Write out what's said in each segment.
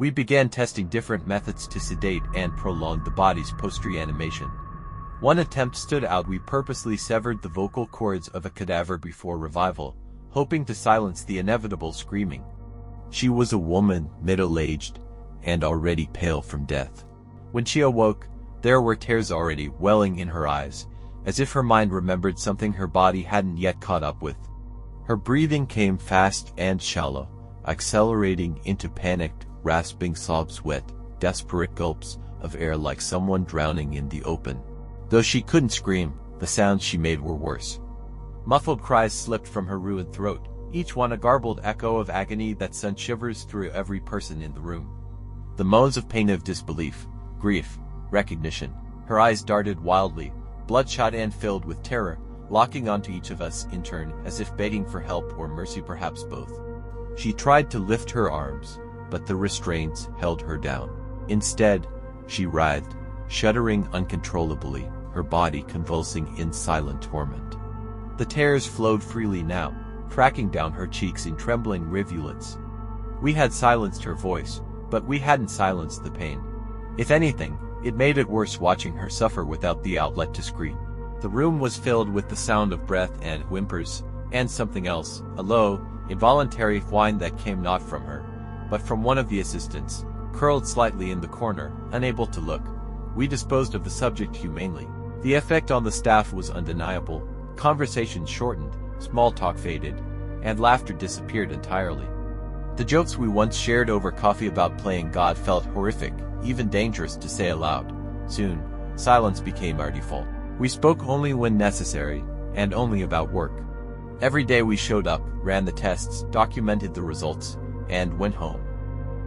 We began testing different methods to sedate and prolong the body's post-reanimation. One attempt stood out. We purposely severed the vocal cords of a cadaver before revival, hoping to silence the inevitable screaming. She was a woman, middle-aged, and already pale from death. When she awoke, there were tears already welling in her eyes, as if her mind remembered something her body hadn't yet caught up with. Her breathing came fast and shallow, accelerating into panicked, rasping sobs, wet, desperate gulps of air like someone drowning in the open. Though she couldn't scream, the sounds she made were worse. Muffled cries slipped from her ruined throat, each one a garbled echo of agony that sent shivers through every person in the room. The moans of pain, of disbelief, grief, recognition. Her eyes darted wildly, bloodshot and filled with terror, locking onto each of us in turn, as if begging for help or mercy, perhaps both. She tried to lift her arms, but the restraints held her down. Instead, she writhed, shuddering uncontrollably, her body convulsing in silent torment. The tears flowed freely now, cracking down her cheeks in trembling rivulets. We had silenced her voice, but we hadn't silenced the pain. If anything, it made it worse watching her suffer without the outlet to scream. The room was filled with the sound of breath and whimpers, and something else, a low, involuntary whine that came not from her, but from one of the assistants, curled slightly in the corner, unable to look. We disposed of the subject humanely. The effect on the staff was undeniable. Conversation shortened, small talk faded, and laughter disappeared entirely. The jokes we once shared over coffee about playing God felt horrific, even dangerous to say aloud. Soon, silence became our default. We spoke only when necessary, and only about work. Every day we showed up, ran the tests, documented the results, and went home.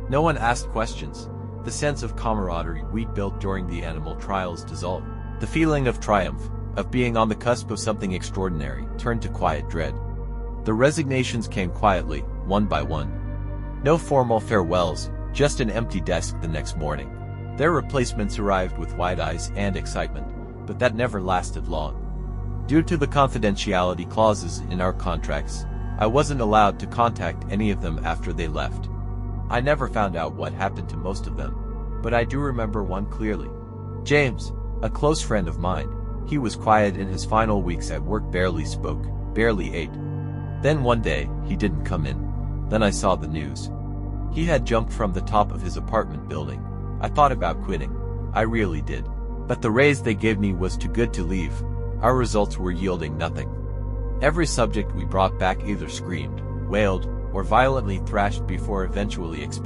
No one asked questions. The sense of camaraderie we'd built during the animal trials dissolved. The feeling of triumph, of being on the cusp of something extraordinary, turned to quiet dread. The resignations came quietly, one by one. No formal farewells, just an empty desk the next morning. Their replacements arrived with wide eyes and excitement, but that never lasted long. Due to the confidentiality clauses in our contracts, I wasn't allowed to contact any of them after they left. I never found out what happened to most of them, but I do remember one clearly. James, a close friend of mine. He was quiet in his final weeks at work, barely spoke, barely ate. Then one day, he didn't come in. Then I saw the news. He had jumped from the top of his apartment building. I thought about quitting. I really did. But the raise they gave me was too good to leave. Our results were yielding nothing. Every subject we brought back either screamed, wailed, or violently thrashed before eventually expiring.